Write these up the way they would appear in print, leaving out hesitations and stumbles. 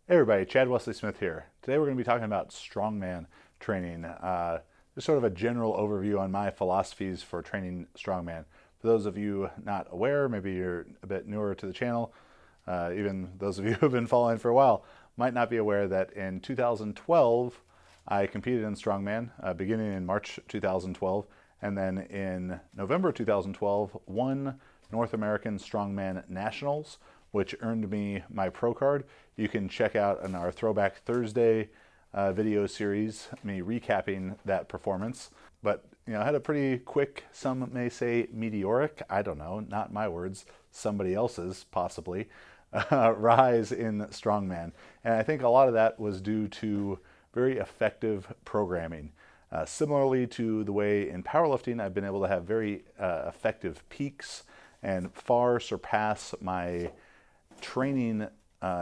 Hey everybody, Chad Wesley Smith here. Today we're going to be talking about strongman training. Just sort of a general overview on my philosophies for training strongman. For those of you not aware, maybe you're a bit newer to the channel, even those of you who have been following for a while might not be aware that in 2012 I competed in strongman, beginning in March 2012, and then in November 2012 won North American Strongman Nationals, which earned me my pro card. You can check out in our Throwback Thursday video series, me recapping that performance. But I had a pretty quick, some may say meteoric, I don't know, not my words, somebody else's possibly, rise in strongman. And I think a lot of that was due to very effective programming. Similarly to the way in powerlifting, I've been able to have very effective peaks and far surpass my training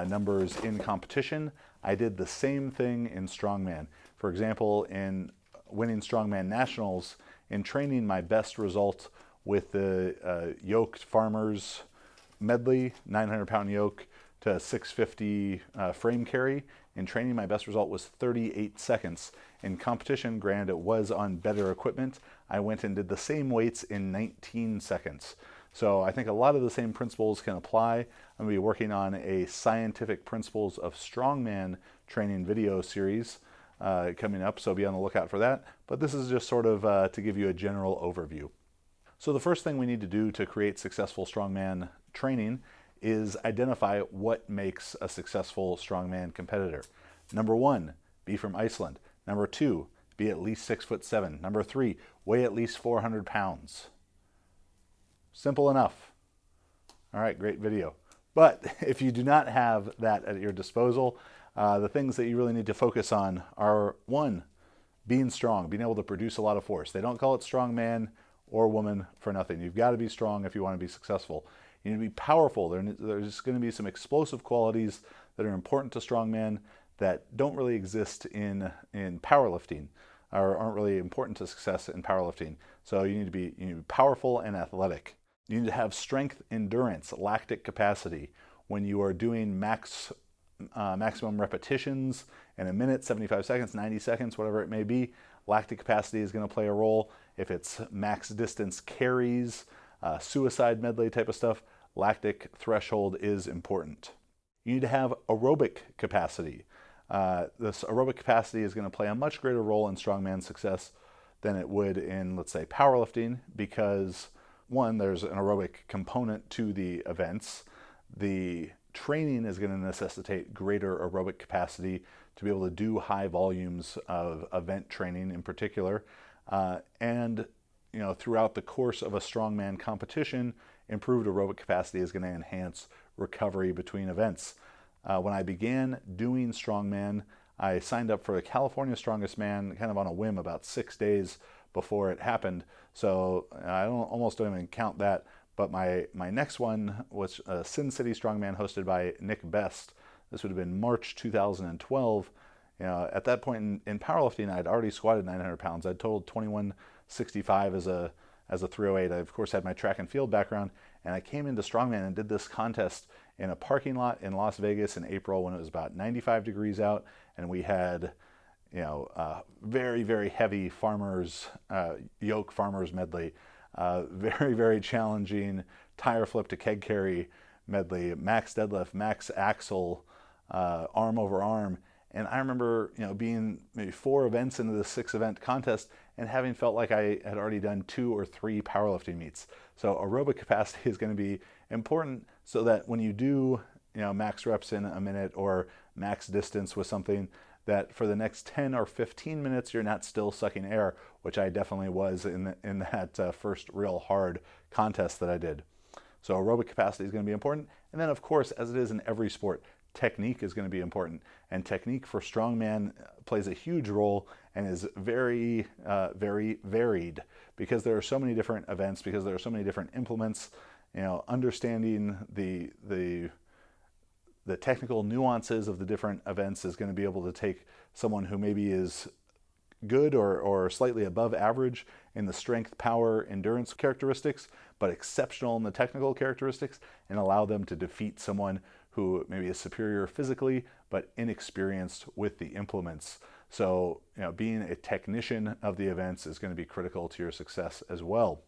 numbers in competition. I did the same thing in strongman. For example, in winning strongman nationals, in training my best result with the yoked farmers medley, 900-pound yoke to 650 frame carry. In training, my best result was 38 seconds. In competition, granted it was on better equipment, I went and did the same weights in 19 seconds. So I think a lot of the same principles can apply. I'm going to be working on a scientific principles of strongman training video series coming up, so be on the lookout for that. But this is just sort of to give you a general overview. So the first thing we need to do to create successful strongman training is identify what makes a successful strongman competitor. Number one, be from Iceland. Number two, be at least 6'7". Number three, weigh at least 400 pounds. Simple enough. All right, great video. But if you do not have that at your disposal, the things that you really need to focus on are, one, being strong, being able to produce a lot of force. They don't call it strong man or woman for nothing. You've got to be strong if you want to be successful. You need to be powerful. There's going to be some explosive qualities that are important to strongman that don't really exist in powerlifting, or aren't really important to success in powerlifting. So you need to be powerful and athletic. You need to have strength, endurance, lactic capacity. When you are doing maximum repetitions in a minute, 75 seconds, 90 seconds, whatever it may be, lactic capacity is going to play a role. If it's max distance carries, suicide medley type of stuff, lactic threshold is important. You need to have aerobic capacity. This aerobic capacity is going to play a much greater role in strongman success than it would in, let's say, powerlifting, because one, there's an aerobic component to the events. The training is going to necessitate greater aerobic capacity to be able to do high volumes of event training in particular. And throughout the course of a strongman competition, improved aerobic capacity is going to enhance recovery between events. When I began doing strongman, I signed up for the California Strongest Man kind of on a whim about 6 days before it happened. So I almost don't even count that. But my next one was Sin City Strongman hosted by Nick Best. This would have been March 2012. At that point in powerlifting, I'd already squatted 900 pounds. I'd totaled 2165 as a 308. I, of course, had my track and field background, and I came into strongman and did this contest in a parking lot in Las Vegas in April when it was about 95 degrees out, and we had very, very heavy yoke farmers medley, very, very challenging tire flip to keg carry medley, max deadlift, max axle, arm over arm. And I remember, being maybe 4 events into the 6 event contest and having felt like I had already done 2 or 3 powerlifting meets. So aerobic capacity is going to be important so that when you do, max reps in a minute or max distance with something, that for the next 10 or 15 minutes, you're not still sucking air, which I definitely was in that first real hard contest that I did. So aerobic capacity is going to be important. And then, of course, as it is in every sport, technique is going to be important. And technique for strongman plays a huge role and is very, very varied, because there are so many different events, because there are so many different implements. Understanding the technical nuances of the different events is going to be able to take someone who maybe is good or slightly above average in the strength, power, endurance characteristics, but exceptional in the technical characteristics, and allow them to defeat someone who maybe is superior physically, but inexperienced with the implements. So, being a technician of the events is going to be critical to your success as well.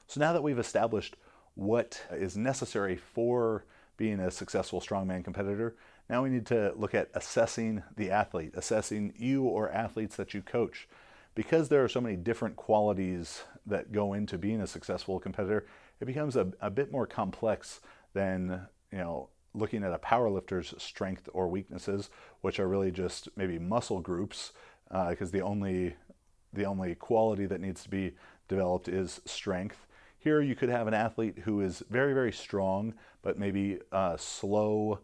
So now that we've established what is necessary for being a successful strongman competitor, now we need to look at assessing the athlete, assessing you or athletes that you coach. Because there are so many different qualities that go into being a successful competitor, it becomes a bit more complex than, looking at a powerlifter's strength or weaknesses, which are really just maybe muscle groups, because the only quality that needs to be developed is strength. Here you could have an athlete who is very, very strong, but maybe slow,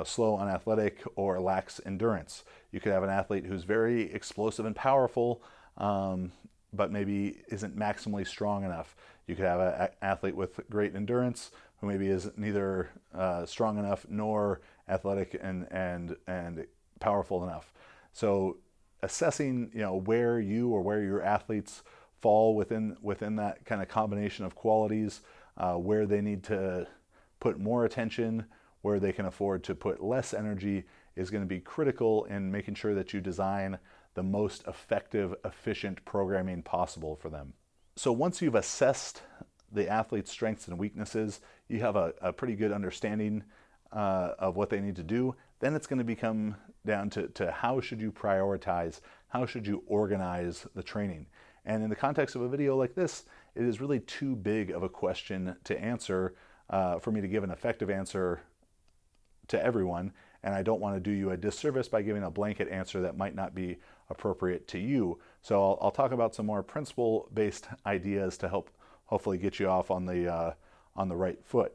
slow, unathletic, or lacks endurance. You could have an athlete who's very explosive and powerful, but maybe isn't maximally strong enough. You could have an athlete with great endurance who maybe is neither strong enough nor athletic and powerful enough. So assessing, where you or where your athletes fall within that kind of combination of qualities, where they need to put more attention, where they can afford to put less energy, is going to be critical in making sure that you design the most effective, efficient programming possible for them. So once you've assessed the athlete's strengths and weaknesses, you have a pretty good understanding of what they need to do. Then it's going to become down to how should you prioritize, how should you organize the training. And in the context of a video like this, it is really too big of a question to answer for me to give an effective answer to everyone, and I don't want to do you a disservice by giving a blanket answer that might not be appropriate to you. So I'll talk about some more principle-based ideas to help hopefully get you off on the right foot.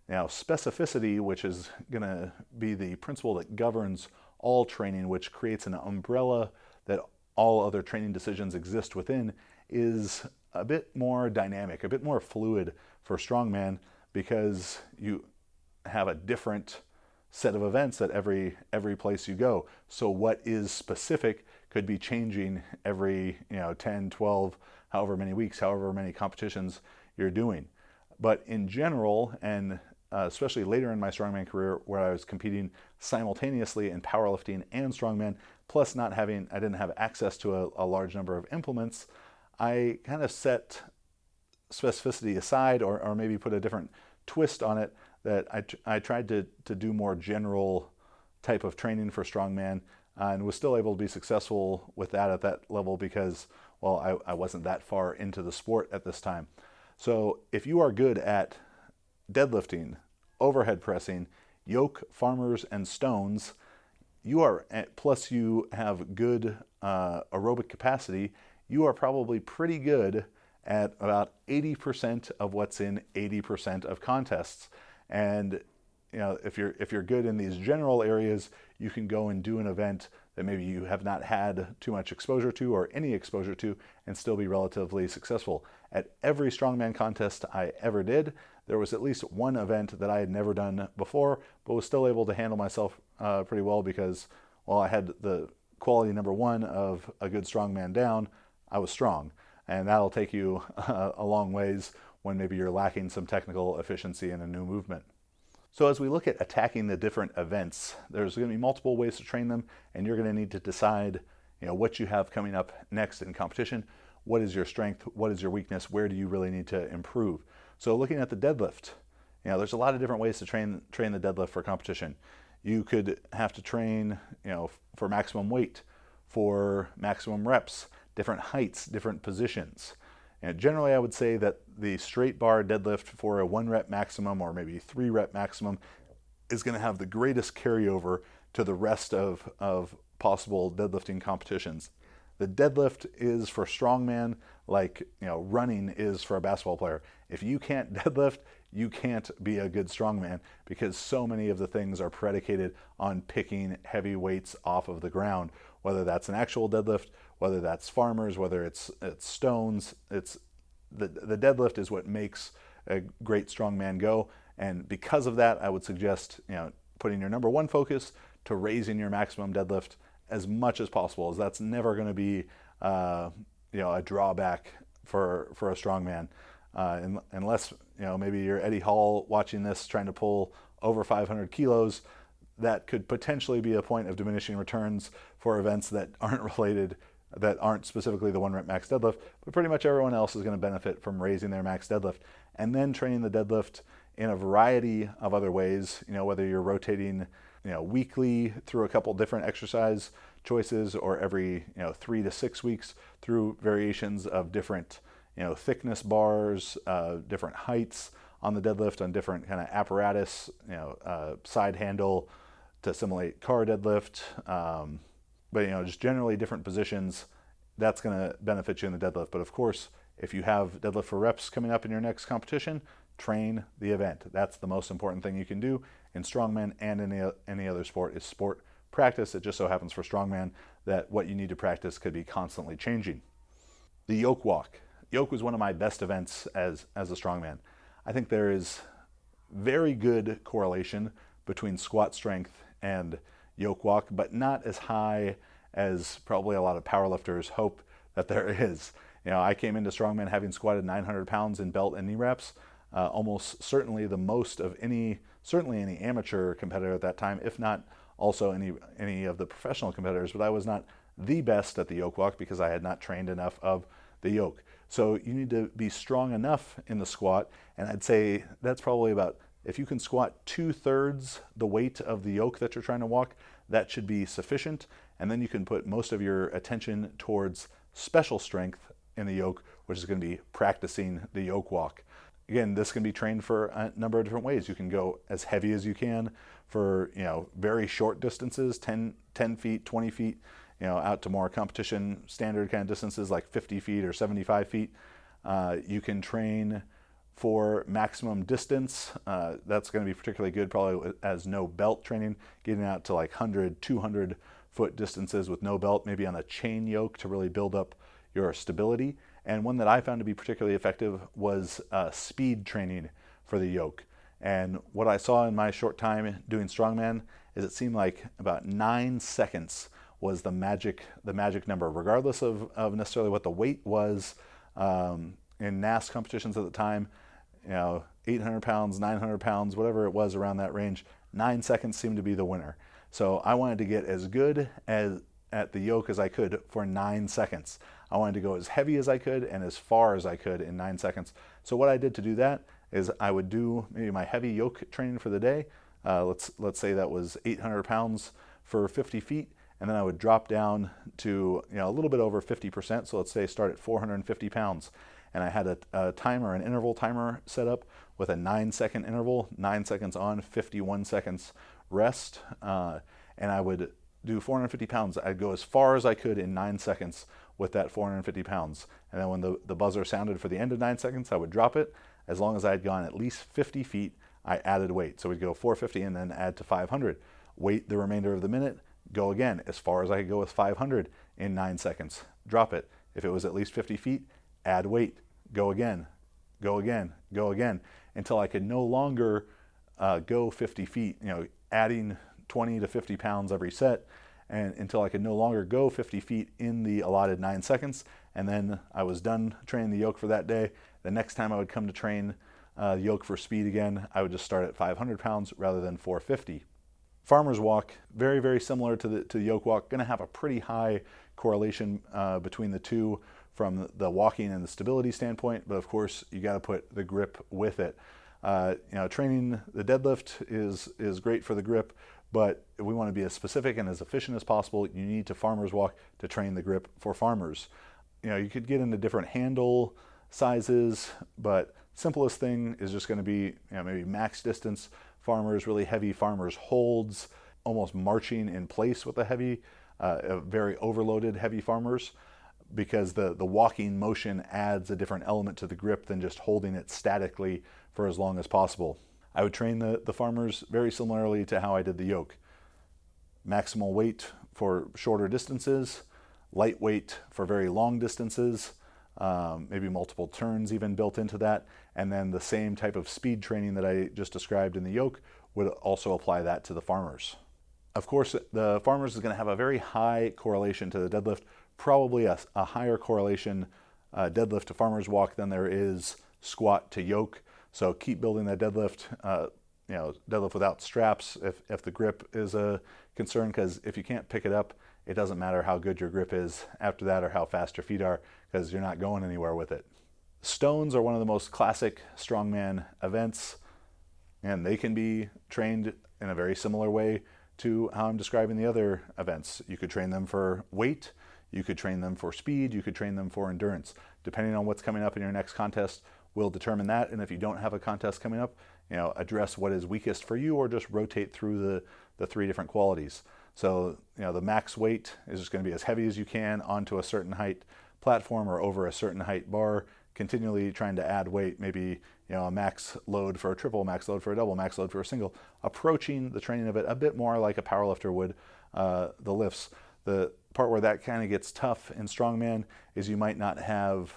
Now, specificity, which is going to be the principle that governs all training, which creates an umbrella that all other training decisions exist within, is a bit more dynamic, a bit more fluid for strongman, because you have a different set of events at every place you go. So what is specific could be changing every 10, 12, however many weeks, however many competitions you're doing. But in general, and especially later in my strongman career, where I was competing simultaneously in powerlifting and strongman, plus I didn't have access to a large number of implements, I kind of set specificity aside, or maybe put a different twist on it, that I tried to do more general type of training for strongman, and was still able to be successful with that at that level because, well, I wasn't that far into the sport at this time. So if you are good at deadlifting, overhead pressing, yoke, farmers, and stones, plus you have good aerobic capacity, you are probably pretty good at about 80% of what's in 80% of contests. And if you're good in these general areas, you can go and do an event that maybe you have not had too much exposure to or any exposure to, and still be relatively successful. At every strongman contest I ever did, there was at least one event that I had never done before, but was still able to handle myself pretty well because, well, I had the quality number one of a good strongman down. I was strong, and that'll take you a long ways when maybe you're lacking some technical efficiency in a new movement. So as we look at attacking the different events, there's going to be multiple ways to train them, and you're going to need to decide, what you have coming up next in competition. What is your strength? What is your weakness? Where do you really need to improve? So looking at the deadlift, there's a lot of different ways to train the deadlift for competition. You could have to train, for maximum weight, for maximum reps, different heights, different positions. And generally, I would say that the straight bar deadlift for a 1 rep maximum or maybe 3 rep maximum is going to have the greatest carryover to the rest of possible deadlifting competitions. The deadlift is for strongman like running is for a basketball player. If you can't deadlift, you can't be a good strongman, because so many of the things are predicated on picking heavy weights off of the ground, whether that's an actual deadlift, whether that's farmers, whether it's stones. It's the deadlift is what makes a great strongman go. And because of that, I would suggest putting your number one focus to raising your maximum deadlift as much as possible, as that's never going to be a drawback for a strongman, unless maybe you're Eddie Hall watching this trying to pull over 500 kilos, that could potentially be a point of diminishing returns for events that aren't related, that aren't specifically the 1 rep max deadlift, but pretty much everyone else is going to benefit from raising their max deadlift and then training the deadlift in a variety of other ways, whether you're rotating, weekly through a couple different exercise choices, or every, 3 to 6 weeks through variations of different, thickness bars, different heights on the deadlift, on different kind of apparatus, side handle to simulate car deadlift, but just generally different positions. That's going to benefit you in the deadlift. But of course, if you have deadlift for reps coming up in your next competition, train the event. That's the most important thing you can do in strongman and in any other sport, is sport practice. It just so happens for strongman that what you need to practice could be constantly changing. The yoke walk. Yoke was one of my best events as a strongman. I think there is very good correlation between squat strength and yoke walk, but not as high as probably a lot of powerlifters hope that there is. I came into strongman having squatted 900 pounds in belt and knee reps, almost certainly the most of any amateur competitor at that time, if not also any of the professional competitors, but I was not the best at the yoke walk because I had not trained enough of the yoke. So you need to be strong enough in the squat, and I'd say that's probably about, if you can squat 2/3 the weight of the yoke that you're trying to walk, that should be sufficient, and then you can put most of your attention towards special strength in the yoke, which is going to be practicing the yoke walk. Again, this can be trained for a number of different ways. You can go as heavy as you can for, very short distances, 10 feet, 20 feet, out to more competition standard kind of distances like 50 feet or 75 feet. You can train for maximum distance. That's going to be particularly good probably as no belt training, getting out to like 100, 200 foot distances with no belt, maybe on a chain yoke to really build up your stability. And one that I found to be particularly effective was speed training for the yoke. And what I saw in my short time doing strongman is it seemed like about 9 seconds was the magic number, regardless of necessarily what the weight was. In NAS competitions at the time, 800 pounds, 900 pounds, whatever it was around that range, 9 seconds seemed to be the winner. So I wanted to get as good at the yoke as I could for 9 seconds. I wanted to go as heavy as I could and as far as I could in 9 seconds. So what I did to do that is I would do maybe my heavy yoke training for the day. Let's say that was 800 pounds for 50 feet. And then I would drop down to a little bit over 50%. So let's say start at 450 pounds. And I had a timer, an interval timer set up with a 9-second interval, 9 seconds on, 51 seconds rest. And I would do 450 pounds. I'd go as far as I could in 9 seconds with that 450 pounds. And then when the buzzer sounded for the end of 9 seconds, I would drop it. As long as I had gone at least 50 feet, I added weight. So we'd go 450 and then add to 500. Wait the remainder of the minute, go again as far as I could go with 500 in 9 seconds. Drop it. If it was at least 50 feet, add weight. Go again, go again, go again, until I could no longer go 50 feet, adding 20 to 50 pounds every set, and until I could no longer go 50 feet in the allotted 9 seconds. And then I was done training the yoke for that day. The next time I would come to train the yoke for speed again, I would just start at 500 pounds rather than 450. Farmer's walk, very, very similar to the yoke walk, going to have a pretty high correlation between the two from the walking and the stability standpoint, but of course you got to put the grip with it. Training the deadlift is great for the grip, but if we want to be as specific and as efficient as possible, you need to farmer's walk to train the grip for farmers. You could get into different handle sizes, but simplest thing is just going to be maybe max distance farmers, really heavy farmers holds, almost marching in place with a heavy, very overloaded heavy farmers, because the walking motion adds a different element to the grip than just holding it statically for as long as possible. I would train the farmers very similarly to how I did the yoke. Maximal weight for shorter distances, light weight for very long distances, maybe multiple turns even built into that, and then the same type of speed training that I just described in the yoke would also apply that to the farmers. Of course, the farmers is going to have a very high correlation to the deadlift, probably a higher correlation deadlift to farmer's walk than there is squat to yoke. So keep building that deadlift. deadlift without straps if the grip is a concern, because if you can't pick it up, it doesn't matter how good your grip is after that or how fast your feet are, because you're not going anywhere with it. Stones are one of the most classic strongman events, and they can be trained in a very similar way to how I'm describing the other events. You could train them for weight, you could train them for speed, you could train them for endurance. Depending on what's coming up in your next contest will determine that. And if you don't have a contest coming up, address what is weakest for you, or just rotate through the three different qualities. So, the max weight is just going to be as heavy as you can onto a certain height platform or over a certain height bar, continually trying to add weight, maybe, a max load for a triple, max load for a double, max load for a single, approaching the training of it a bit more like a powerlifter would the lifts. The part where that kind of gets tough in strongman is you might not have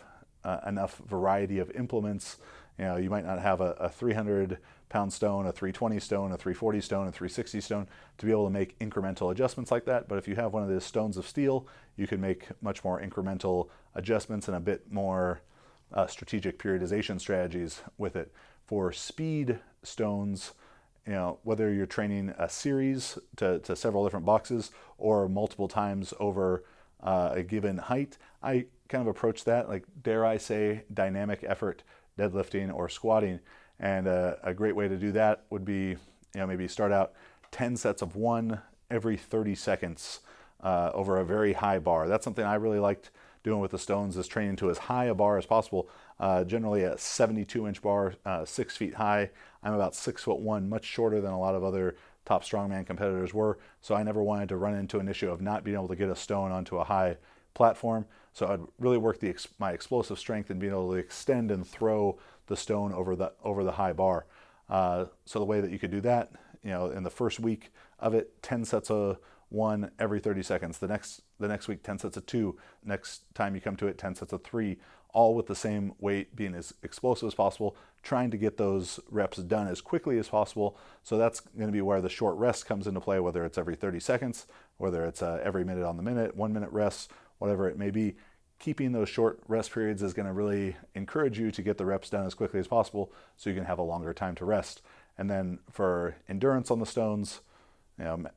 enough variety of implements. You might not have a 300-pound stone, a 320 stone, a 340 stone, a 360 stone to be able to make incremental adjustments like that. But if you have one of the stones of steel, you can make much more incremental adjustments and a bit more strategic periodization strategies with it. For speed stones, whether you're training a series to several different boxes or multiple times over a given height, I kind of approach that like, dare I say, dynamic effort deadlifting or squatting. And a great way to do that would be, maybe start out 10 sets of 1 every 30 seconds over a very high bar. That's something I really liked doing with the stones, is training to as high a bar as possible. Generally a 72-inch bar, 6 feet high. I'm about 6'1", much shorter than a lot of other top strongman competitors were. So I never wanted to run into an issue of not being able to get a stone onto a high platform. So I'd really work my explosive strength in being able to extend and throw the stone over the high bar. So the way that you could do that, in the first week of it, 10 sets of 1 every 30 seconds. The next week, 10 sets of 2. Next time you come to it, 10 sets of 3, all with the same weight, being as explosive as possible, trying to get those reps done as quickly as possible. So that's going to be where the short rest comes into play, whether it's every 30 seconds, whether it's every minute on the minute, 1 minute rest, whatever it may be. Keeping those short rest periods is going to really encourage you to get the reps done as quickly as possible so you can have a longer time to rest. And then for endurance on the stones,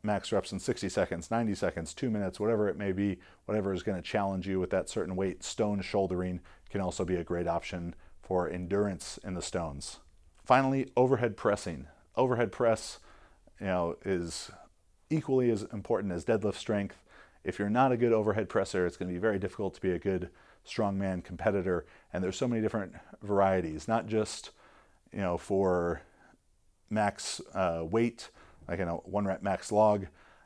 max reps in 60 seconds, 90 seconds, 2 minutes, whatever it may be, whatever is going to challenge you with that certain weight. Stone shouldering can also be a great option for endurance in the stones. Finally, overhead pressing. Overhead press, is equally as important as deadlift strength. If you're not a good overhead presser, it's going to be very difficult to be a good strongman competitor. And there's so many different varieties, not just, for max weight, like in a 1 rep max log,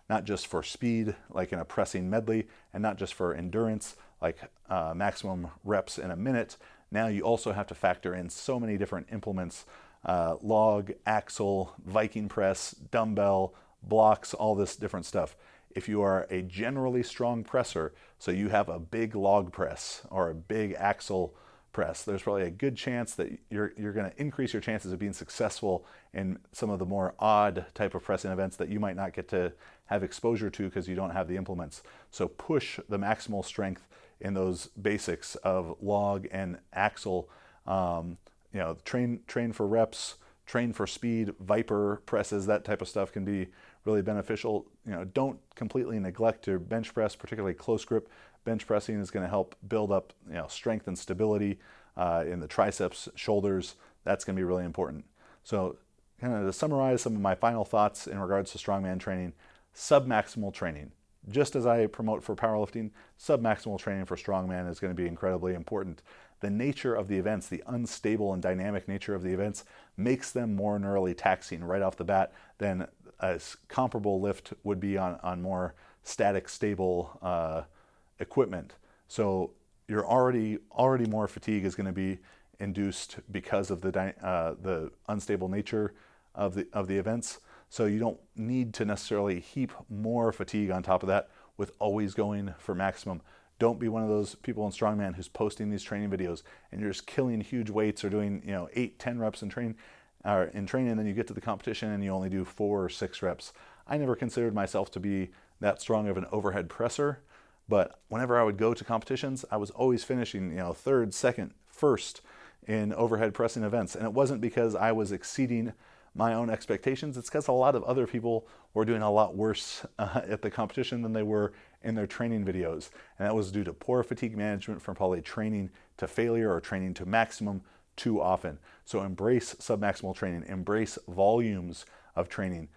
not just for speed, like in a pressing medley, and not just for endurance, like maximum reps in a minute. Now you also have to factor in so many different implements, log, axle, Viking press, dumbbell, blocks, all this different stuff. If you are a generally strong presser, so you have a big log press or a big axle press, there's probably a good chance that you're going to increase your chances of being successful in some of the more odd type of pressing events that you might not get to have exposure to because you don't have the implements. So push the maximal strength in those basics of log and axle. Train for reps, train for speed, Viper presses, that type of stuff can be really beneficial. Don't completely neglect your bench press, particularly close grip. Bench pressing is going to help build up, strength and stability in the triceps, shoulders. That's going to be really important. So kind of to summarize some of my final thoughts in regards to strongman training, submaximal training. Just as I promote for powerlifting, submaximal training for strongman is going to be incredibly important. The nature of the events, the unstable and dynamic nature of the events, makes them more neurally taxing right off the bat than a comparable lift would be on more static, stable equipment. So you're already more fatigue is going to be induced because of the unstable nature of the events. So you don't need to necessarily heap more fatigue on top of that with always going for maximum. Don't be one of those people in strongman who's posting these training videos and you're just killing huge weights or doing 8-10 reps in training, and then you get to the competition and you only do 4 or 6 reps. I never considered myself to be that strong of an overhead presser, but whenever I would go to competitions, I was always finishing 3rd, 2nd, 1st in overhead pressing events. And it wasn't because I was exceeding my own expectations, it's because a lot of other people were doing a lot worse at the competition than they were in their training videos. And that was due to poor fatigue management from probably training to failure or training to maximum too often. So embrace submaximal training, embrace volumes of training,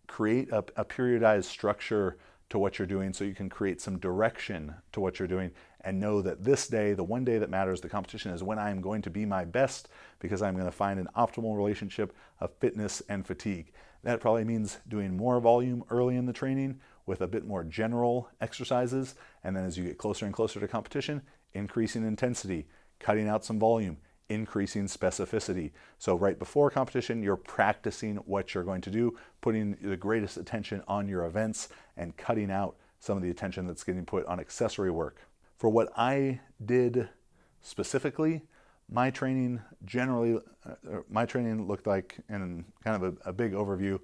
create a periodized structure to what you're doing so you can create some direction to what you're doing, and know that this day, the one day that matters, the competition, is when I'm going to be my best, because I'm going to find an optimal relationship of fitness and fatigue. That probably means doing more volume early in the training with a bit more general exercises, and then as you get closer and closer to competition, increasing intensity, cutting out some volume, increasing specificity. So right before competition, you're practicing what you're going to do, putting the greatest attention on your events and cutting out some of the attention that's getting put on accessory work. For what I did specifically, my training looked like, in kind of a big overview,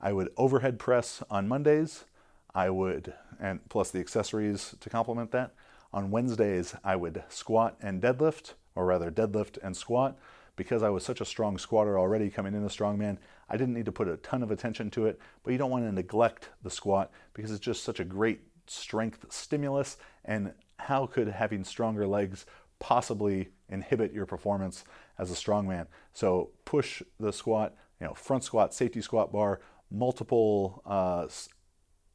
I would overhead press on Mondays, and plus the accessories to complement that. On Wednesdays, I would squat and deadlift, or rather deadlift and squat. Because I was such a strong squatter already coming into Strongman, I didn't need to put a ton of attention to it, but you don't want to neglect the squat because it's just such a great strength stimulus, and how could having stronger legs possibly inhibit your performance as a strongman? So push the squat, front squat, safety squat bar, multiple,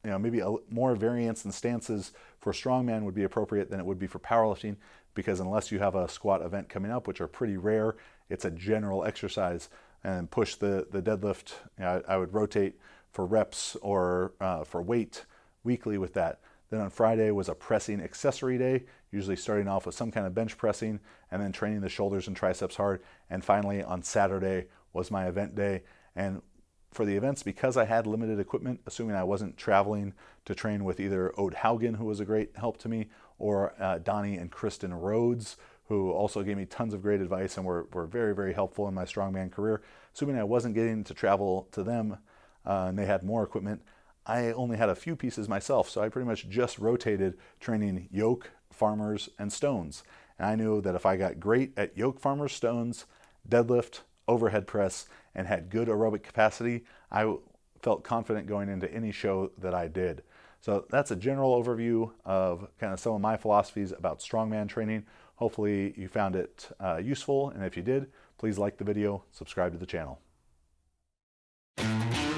maybe more variance in stances for strongman would be appropriate than it would be for powerlifting, because unless you have a squat event coming up, which are pretty rare, it's a general exercise. And push the deadlift. I would rotate for reps or for weight weekly with that. Then on Friday was a pressing accessory day, usually starting off with some kind of bench pressing and then training the shoulders and triceps hard. And finally on Saturday was my event day. And for the events, because I had limited equipment, assuming I wasn't traveling to train with either Ode Haugen, who was a great help to me, or Donnie and Kristen Rhodes, who also gave me tons of great advice and were very, very helpful in my strongman career. Assuming I wasn't getting to travel to them and they had more equipment, I only had a few pieces myself, so I pretty much just rotated training yoke, farmers, and stones. And I knew that if I got great at yoke, farmers, stones, deadlift, overhead press, and had good aerobic capacity, I felt confident going into any show that I did. So that's a general overview of kind of some of my philosophies about strongman training. Hopefully you found it useful, and if you did, please like the video, subscribe to the channel.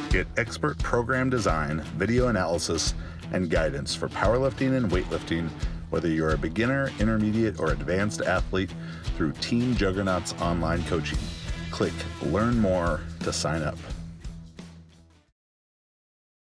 Get expert program design, video analysis, and guidance for powerlifting and weightlifting, whether you're a beginner, intermediate, or advanced athlete, through Team Juggernaut's online coaching. Click Learn More to sign up.